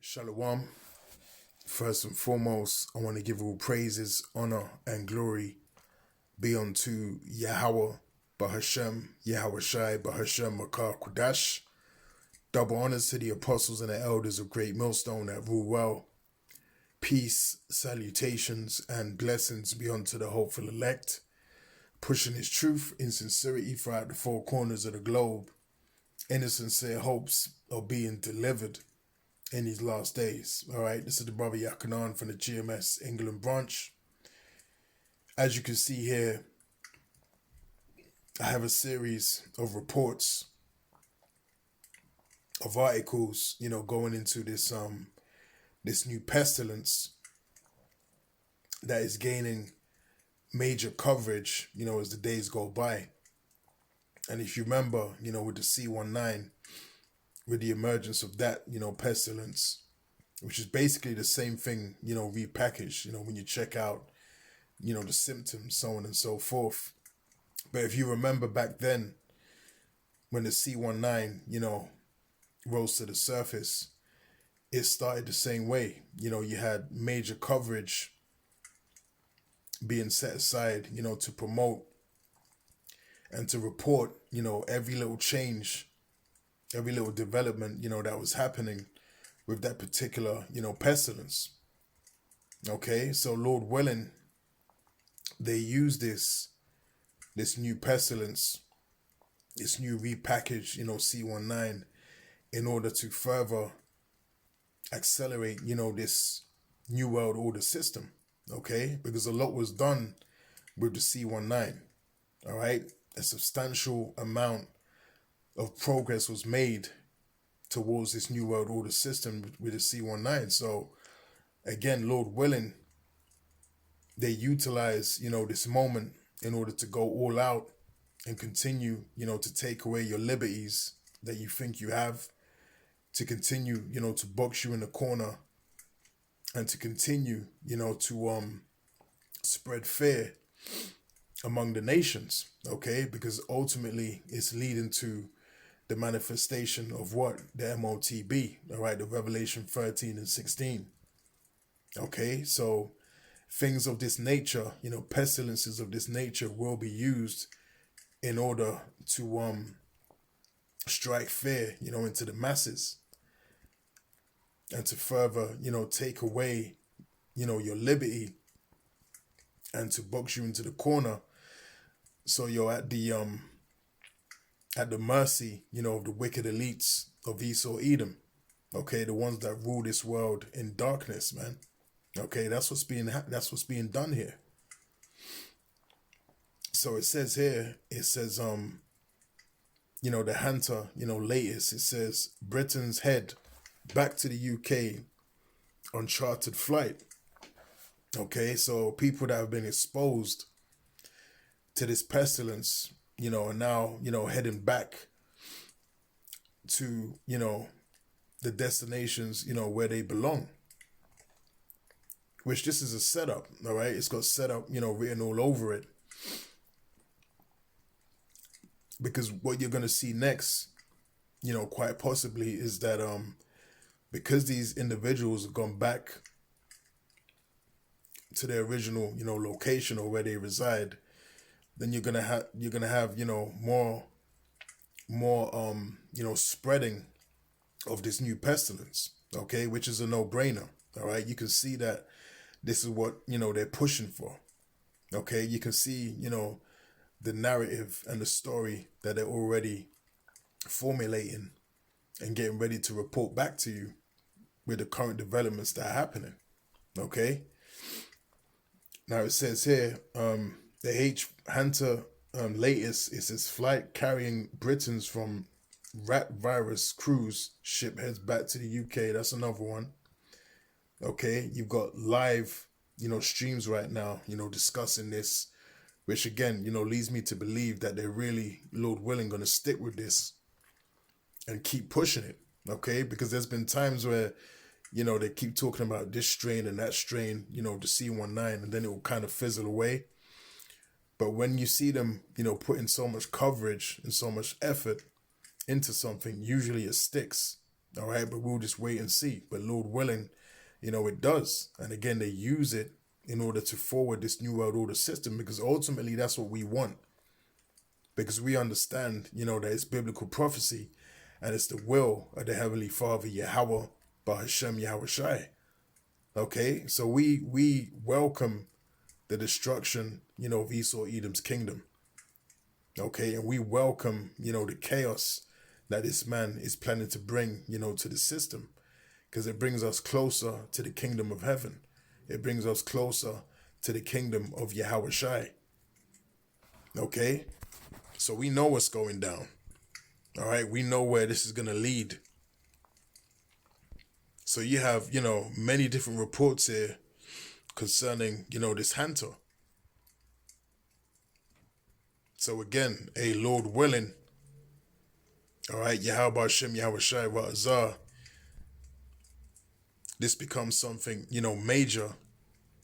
Shalom. First and foremost, I want to give all praises, honor, and glory be unto Yahweh, Bahashem, Yahweh Shai, Bahashem, Makar Kudash. Double honors to the apostles and the elders of Great Millstone that rule well. Peace, salutations, and blessings be unto the hopeful elect, pushing his truth in sincerity throughout the four corners of the globe, in the sincere hopes of being delivered in these last days. All right, this is the brother Yakanan from the GMS England branch. As you can see here, I have a series of reports, of articles, going into this this new pestilence that is gaining major coverage, as the days go by. And if you remember, with the C19, with the emergence of that, pestilence, which is basically the same thing, repackaged, when you check out, the symptoms, so on and so forth. But if you remember back then, when the C19, rose to the surface, it started the same way. You had major coverage being set aside, to promote and to report, every little change, every little development, that was happening with that particular, pestilence. Okay, so Lord willing, they use this new pestilence, this new repackaged, C19, in order to further accelerate, this new world order system. Okay, because a lot was done with the C19. All right, a substantial amount of progress was made towards this new world order system with the C19. So again, Lord willing, they utilize, this moment in order to go all out and continue, to take away your liberties that you think you have, to continue, to box you in the corner, and to continue, to spread fear among the nations, okay? Because ultimately it's leading to the manifestation of what? The MOTB, all right? The Revelation 13 and 16, okay? So things of this nature, pestilences of this nature will be used in order to strike fear, into the masses, and to further, take away, your liberty, and to box you into the corner. So you're at the mercy, of the wicked elites of Esau Edom. Okay, the ones that rule this world in darkness, man. Okay, that's what's being done here. So it says here, the Hunter, latest, it says Britain's head back to the UK on chartered flight. Okay, so people that have been exposed to this pestilence, are now, heading back to, the destinations, where they belong. Which this is a setup, all right? It's got setup, written all over it. Because what you're going to see next, quite possibly is that because these individuals have gone back to their original, location or where they reside, then you're gonna have more spreading of this new pestilence, okay, which is a no-brainer. All right, you can see that this is what they're pushing for. Okay, you can see the narrative and the story that they're already formulating and getting ready to report back to you with the current developments that are happening. Okay. Now it says here, the H. Hunter latest is his flight carrying Britons from rat virus cruise ship heads back to the UK. That's another one. Okay, you've got live, streams right now, discussing this, which again, leads me to believe that they're really, Lord willing, going to stick with this and keep pushing it. Okay, because there's been times where, they keep talking about this strain and that strain, the C19, and then it will kind of fizzle away. But when you see them, putting so much coverage and so much effort into something, usually it sticks. All right, but we'll just wait and see. But Lord willing, it does. And again, they use it in order to forward this new world order system, because ultimately that's what we want. Because we understand, that it's biblical prophecy and it's the will of the Heavenly Father, Yahweh, Bahashem, Yahweh Shai. Okay, so we welcome the destruction, of Esau Edom's kingdom. Okay, and we welcome, the chaos that this man is planning to bring, to the system, because it brings us closer to the kingdom of heaven. It brings us closer to the kingdom of Yahweh Shai. Okay, so we know what's going down. All right, we know where this is going to lead. So you have, many different reports here concerning, this Hunter. So again, Lord willing, all right, Yahweh Hashem, Yahweh Shai, Ra'azah, this becomes something, major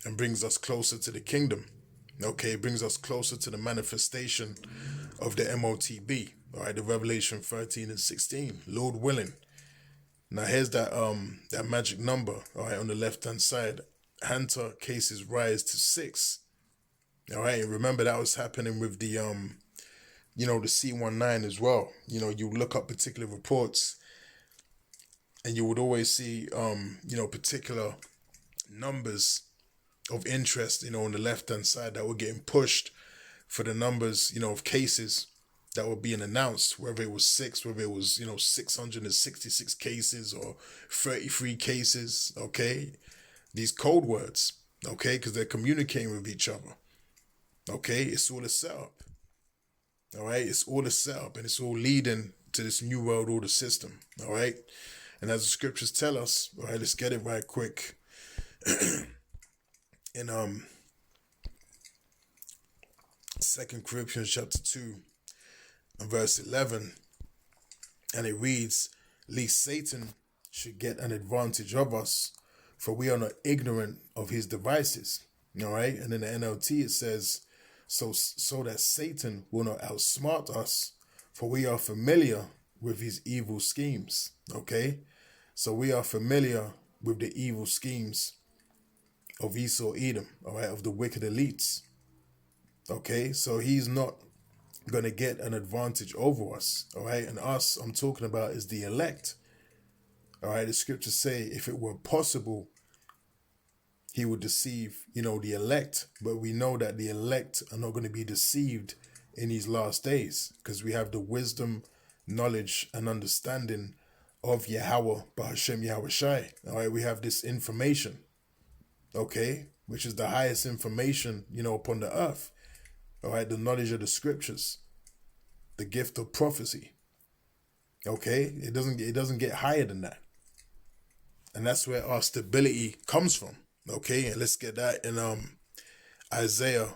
and brings us closer to the kingdom. Okay, it brings us closer to the manifestation of the MOTB, all right, the Revelation 13 and 16, Lord willing. Now here's that magic number, all right, on the left-hand side. Hunter cases rise to 6. All right, and remember that was happening with the the C19 as well. You look up particular reports and you would always see particular numbers of interest, on the left-hand side that were getting pushed for the numbers, of cases that were being announced, whether it was 6, whether it was, 666 cases or 33 cases, okay? These code words, okay? Because they're communicating with each other, okay? It's all a setup, all right? It's all a setup, and it's all leading to this new world order system, all right? And as the scriptures tell us, all right, let's get it right quick. In 2 Corinthians chapter 2 and verse 11, and it reads, "Lest Satan should get an advantage of us, for we are not ignorant of his devices." All right, and in the NLT it says, so that Satan will not outsmart us, for we are familiar with his evil schemes. Okay, so we are familiar with the evil schemes of Esau Edom, all right, of the wicked elites. Okay, so he's not going to get an advantage over us, all right? And us, I'm talking about, is the elect. All right, the scriptures say if it were possible, he would deceive, the elect. But we know that the elect are not going to be deceived in these last days, because we have the wisdom, knowledge, and understanding of Yahweh, Bahashem, Yahweh Shai. All right, we have this information, okay, which is the highest information, upon the earth. All right, the knowledge of the scriptures, the gift of prophecy. Okay, it doesn't get higher than that, and that's where our stability comes from. Okay, and let's get that in Isaiah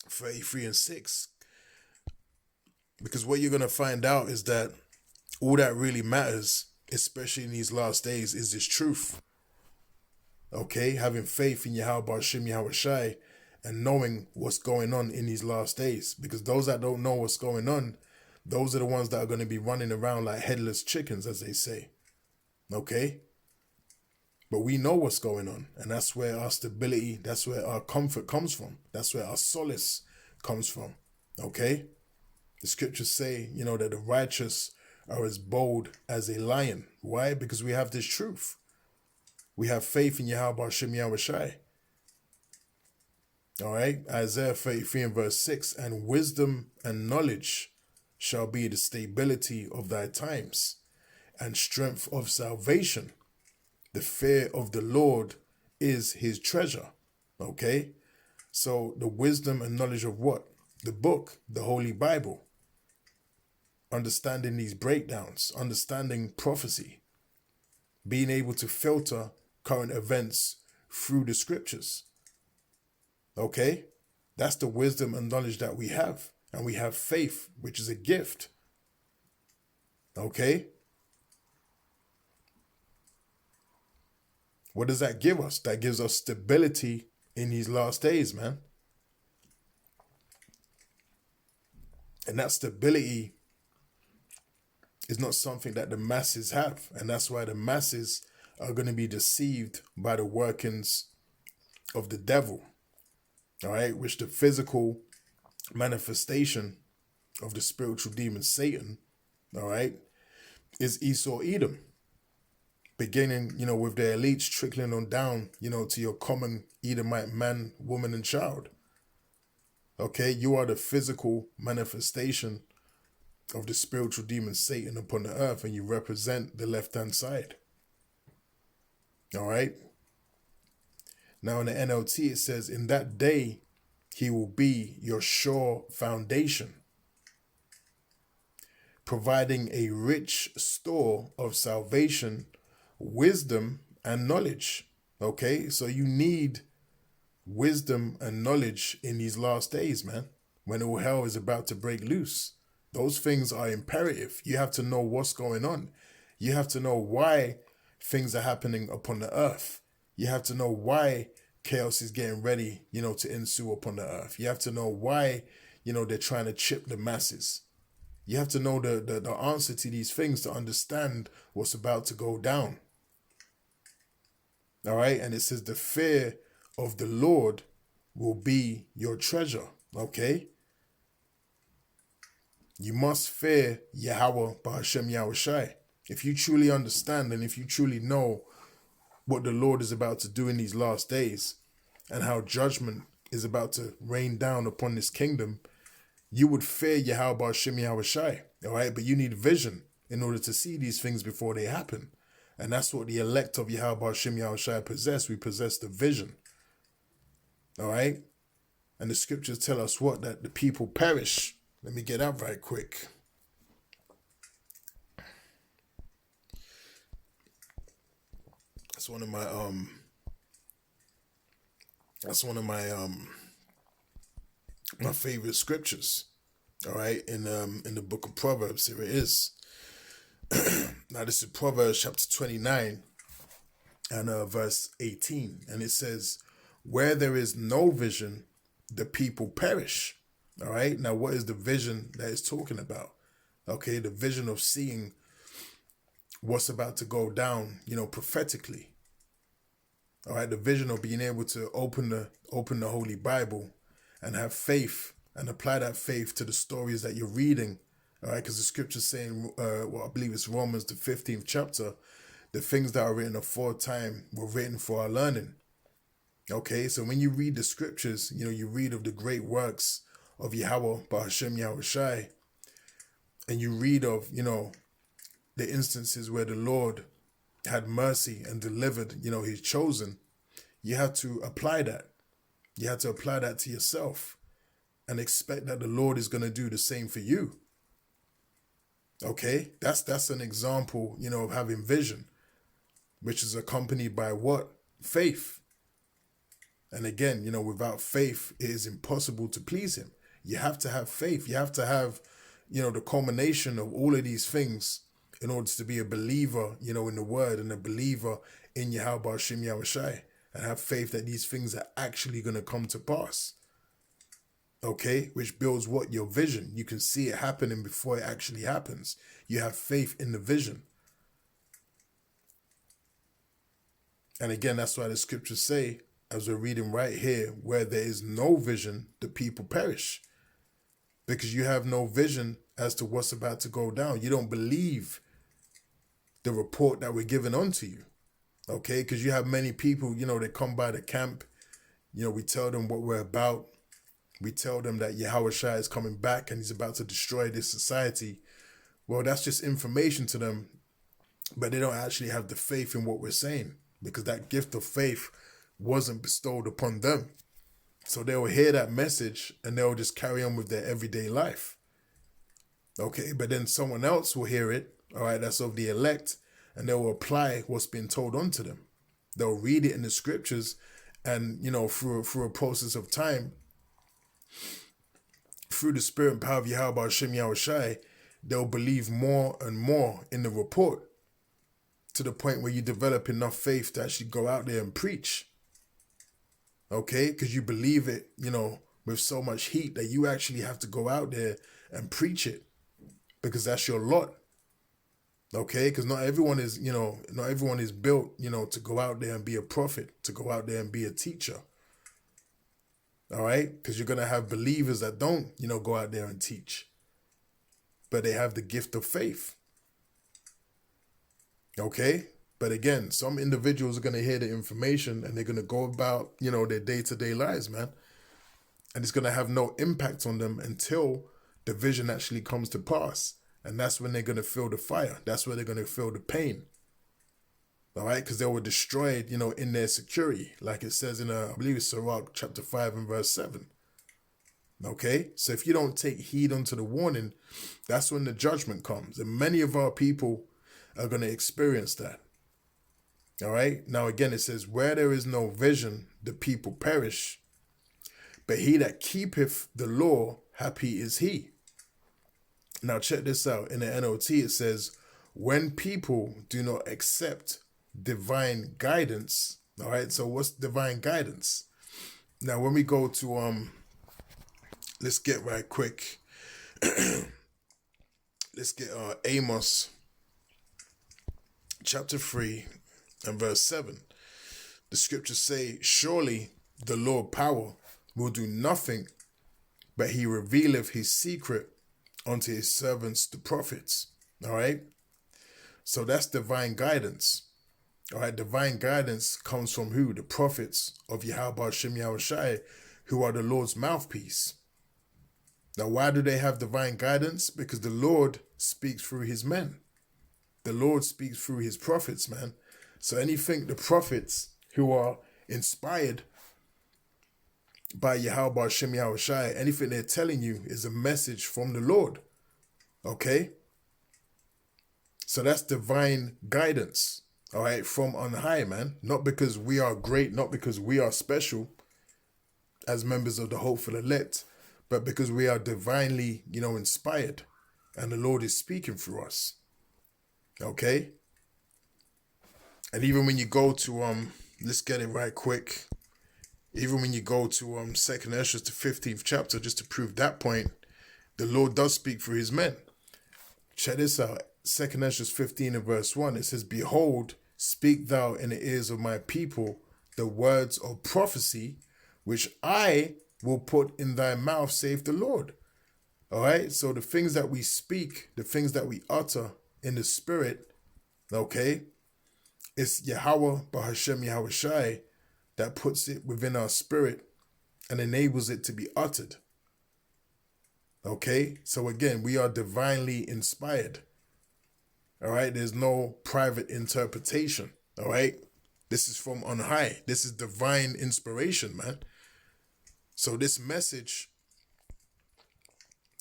33 and 6, because what you're gonna find out is that all that really matters, especially in these last days, is this truth. Okay, having faith in Yahweh Hashem, Yahweh Shai, and knowing what's going on in these last days. Because those that don't know what's going on, those are the ones that are going to be running around like headless chickens, as they say. Okay? But we know what's going on. And that's where our stability, that's where our comfort comes from. That's where our solace comes from. Okay? The scriptures say, that the righteous are as bold as a lion. Why? Because we have this truth. We have faith in Yahweh Hashem, Yahweh Shai. All right, Isaiah 33 and verse 6, "And wisdom and knowledge shall be the stability of thy times, and strength of salvation. The fear of the Lord is his treasure." Okay, so the wisdom and knowledge of what? The book, the Holy Bible. Understanding these breakdowns, understanding prophecy, being able to filter current events through the scriptures. Okay, that's the wisdom and knowledge that we have. And we have faith, which is a gift. Okay, what does that give us? That gives us stability in these last days, man. And that stability is not something that the masses have. And that's why the masses are going to be deceived by the workings of the devil. All right, which the physical manifestation of the spiritual demon Satan, all right, is Esau Edom. Beginning, with the elites trickling on down, to your common Edomite man, woman, and child. Okay, you are the physical manifestation of the spiritual demon Satan upon the earth, and you represent the left-hand side. All right. Now in the NLT, it says, in that day, he will be your sure foundation, providing a rich store of salvation, wisdom, and knowledge. Okay, so you need wisdom and knowledge in these last days, man, when all hell is about to break loose. Those things are imperative. You have to know what's going on. You have to know why things are happening upon the earth. You have to know why chaos is getting ready, to ensue upon the earth. You have to know why, they're trying to chip the masses. You have to know the answer to these things to understand what's about to go down. All right. And it says the fear of the Lord will be your treasure. Okay. You must fear Yahweh Ba'Hashem Yahushai. If you truly understand and if you truly know what the Lord is about to do in these last days and how judgment is about to rain down upon this kingdom, you would fear Yahweh Ba'Hashem Yahushai. All right. But you need vision in order to see these things before they happen. And that's what the elect of Yahweh Ba'Hashem Yahushai possess. We possess the vision. All right. And the scriptures tell us what? That the people perish. Let me get that right quick. That's one of my my favorite scriptures. All right, in the book of Proverbs, here it is. Now this is Proverbs chapter 29 and verse 18, and it says, "Where there is no vision, the people perish." All right. Now, what is the vision that it's talking about? Okay, the vision of seeing what's about to go down, prophetically. All right, the vision of being able to open the Holy Bible and have faith and apply that faith to the stories that you're reading. All right, because the scripture's saying, I believe it's Romans the 15th chapter, the things that are written aforetime were written for our learning. Okay, so when you read the scriptures, you read of the great works of Yahweh Ba'Hashem Yahushai, and you read of, the instances where the Lord had mercy and delivered, his chosen, you have to apply that. You have to apply that to yourself and expect that the Lord is going to do the same for you. Okay, that's an example, of having vision, which is accompanied by what? Faith. And again, without faith, it is impossible to please him. You have to have faith. You have to have, the culmination of all of these things in order to be a believer, in the word and a believer in Yahweh Ba'Hashem Yahushai, and have faith that these things are actually going to come to pass. Okay, which builds what? Your vision. You can see it happening before it actually happens. You have faith in the vision. And again, that's why the scriptures say, as we're reading right here, where there is no vision, the people perish. Because you have no vision as to what's about to go down. You don't believe the report that we're giving unto you. Okay, because you have many people, they come by the camp. We tell them what we're about. We tell them that Yahushua is coming back and he's about to destroy this society. Well, that's just information to them, but they don't actually have the faith in what we're saying, because that gift of faith wasn't bestowed upon them. So they'll hear that message and they'll just carry on with their everyday life. Okay, but then someone else will hear it, all right, that's of the elect, and they will apply what's been told unto them. They'll read it in the scriptures, and, through a process of time, through the spirit and power of Yahweh Ba'Hashem Yahushai, they'll believe more and more in the report, to the point where you develop enough faith to actually go out there and preach. Okay, because you believe it, with so much heat that you actually have to go out there and preach it, because that's your lot. Okay, because not everyone is, not everyone is built, to go out there and be a prophet, to go out there and be a teacher. All right, because you're gonna have believers that don't, go out there and teach, but they have the gift of faith. Okay, but again, some individuals are gonna hear the information and they're gonna go about, their day-to-day lives, man, and it's gonna have no impact on them until the vision actually comes to pass. And that's when they're going to feel the fire. That's where they're going to feel the pain. All right? Because they were destroyed, in their security. Like it says in, I believe it's Sirach chapter 5 and verse 7. Okay? So if you don't take heed unto the warning, that's when the judgment comes. And many of our people are going to experience that. All right? Now again, it says, where there is no vision, the people perish. But he that keepeth the law, happy is he. Now check this out. In the NOT, it says, when people do not accept divine guidance. All right, so what's divine guidance? Now, when we go to, let's get right quick. Let's get Amos chapter 3 and verse 7. The scriptures say, surely the Lord power will do nothing, but he revealeth his secret unto his servants, the prophets. All right. So that's divine guidance. All right. Divine guidance comes from who? The prophets of Yahweh Shem Yahushai, who are the Lord's mouthpiece. Now, why do they have divine guidance? Because the Lord speaks through his men. The Lord speaks through his prophets, man. So anything the prophets who are inspired by Yahweh Shem Yahushai, anything they're telling you is a message from the Lord. Okay? So that's divine guidance. All right? From on high, man. Not because we are great, not because we are special as members of the hopeful elect, but because we are divinely, inspired. And the Lord is speaking through us. Okay? And even when you go to, let's get it right quick. Even when you go to 2nd Esdras, the 15th chapter, just to prove that point, the Lord does speak through his men. Check this out. 2nd Esdras 15 and verse 1. It says, behold, speak thou in the ears of my people the words of prophecy, which I will put in thy mouth, saith the Lord. All right? So the things that we speak, the things that we utter in the spirit, okay, it's Yahweh Bahashem Yahushai that puts it within our spirit and enables it to be uttered. Okay? So again, we are divinely inspired. All right? There's no private interpretation. All right? This is from on high. This is divine inspiration, man. So this message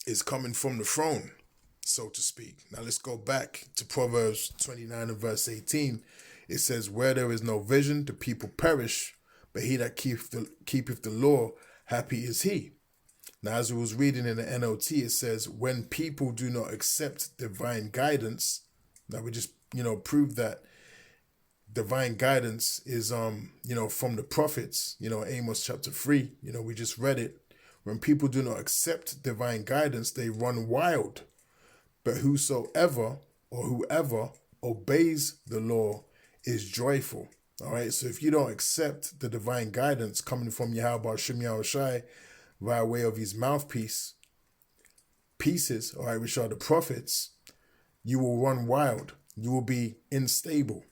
is coming from the throne, so to speak. Now let's go back to Proverbs 29 and verse 18. It says, where there is no vision, the people perish, but he that keepeth the law, happy is he. Now, as we was reading in the NOT, it says, when people do not accept divine guidance, now we just, prove that divine guidance is, from the prophets, Amos chapter 3, we just read it. When people do not accept divine guidance, they run wild. But whosoever or whoever obeys the law is joyful. All right. So if you don't accept the divine guidance coming from Yahweh Shem Yahushai via way of his mouthpiece, pieces, all right, which are the prophets, you will run wild. You will be unstable.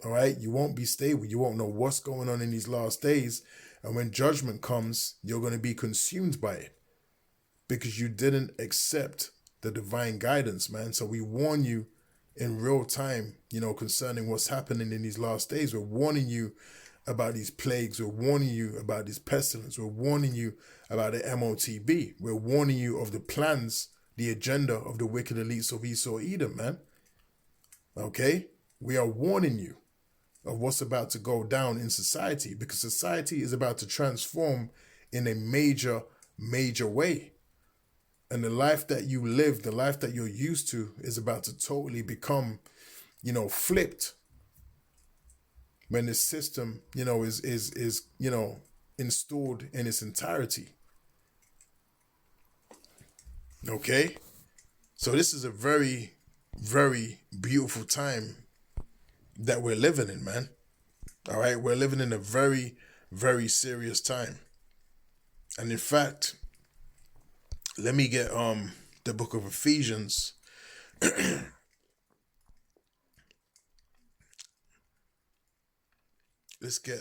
All right. You won't be stable. You won't know what's going on in these last days. And when judgment comes, you're going to be consumed by it because you didn't accept the divine guidance, man. So we warn you in real time, concerning what's happening in these last days. We're warning you about these plagues. We're warning you about this pestilence. We're warning you about the MOTB. We're warning you of the plans, the agenda of the wicked elites of Esau Edom, man. Okay? We are warning you of what's about to go down in society because society is about to transform in a major, major way. And the life that you live, the life that you're used to is about to totally become, flipped when this system, is installed in its entirety. Okay? So this is a very, very beautiful time that we're living in, man. All right, we're living in a very, very serious time. And in fact, let me get the book of Ephesians. Let's get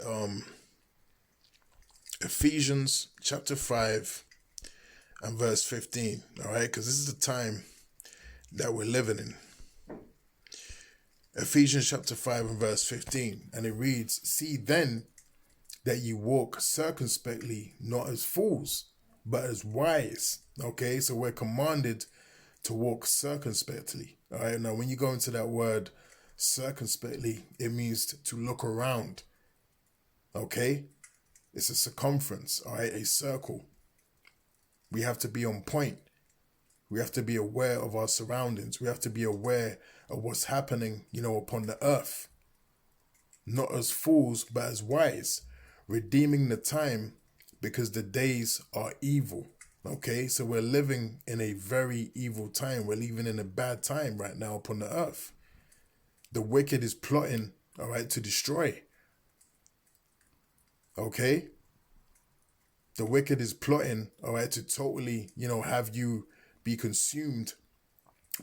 Ephesians chapter 5 and verse 15. All right, because this is the time that we're living in. Ephesians chapter 5 and verse 15. And it reads, "See then that you walk circumspectly, not as fools, but as wise." Okay, so we're commanded to walk circumspectly. All right, now when you go into that word circumspectly, it means to look around. Okay, it's a circumference, all right, a circle. We have to be on point. We have to be aware of our surroundings. We have to be aware of what's happening, upon the earth. Not as fools, but as wise, redeeming the time because the days are evil. Okay, so we're living in a very evil time. We're living in a bad time right now upon the earth. The wicked is plotting, all right, to destroy. Okay? The wicked is plotting, all right, to totally, have you be consumed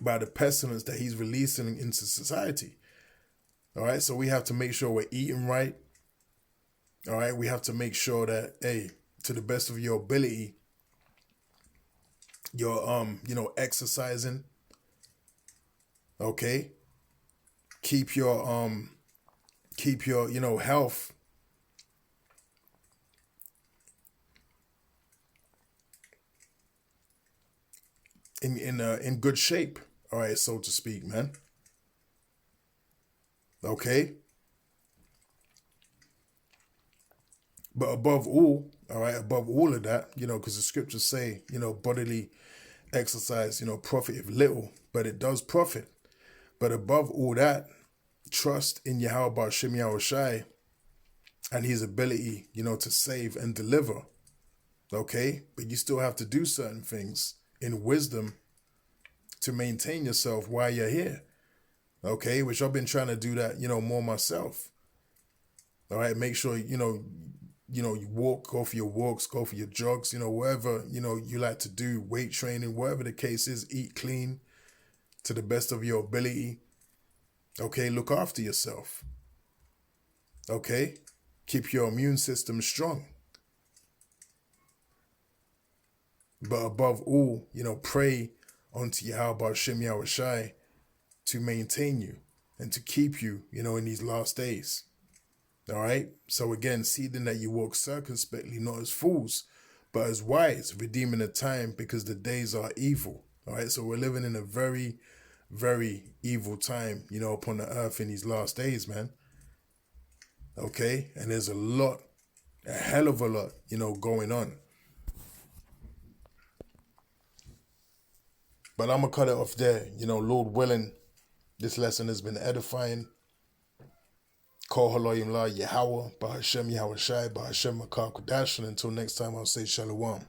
by the pestilence that he's releasing into society. All right, so we have to make sure we're eating right. All right, we have to make sure that, hey, to the best of your ability, you're, exercising. Okay? Keep your, health in good shape, all right, so to speak, man. Okay, but above all, all right, above all of that, because the scriptures say, bodily exercise, profiteth little, but it does profit. But above all that, trust in Yahweh Shem Yahushai and his ability, to save and deliver. Okay, but you still have to do certain things in wisdom to maintain yourself while you're here. Okay, which I've been trying to do that, more myself. All right, make sure, you walk, go for your walks, go for your jogs, whatever, you like to do, weight training, whatever the case is, eat clean to the best of your ability. Okay, look after yourself. Okay, keep your immune system strong. But above all, pray unto Yahweh Shem Yahushai to maintain you and to keep you, in these last days. All right. So again, see then that you walk circumspectly, not as fools, but as wise, redeeming the time because the days are evil. All right. So we're living in a very, very evil time, upon the earth in these last days, man. Okay. And there's a hell of a lot, going on. But I'm going to cut it off there. Lord willing, this lesson has been edifying. Kol Haloyim La Yahweh, Bahashem Yahweh Shai, Bahashem Makar Kodash. And until next time, I'll say Shalom.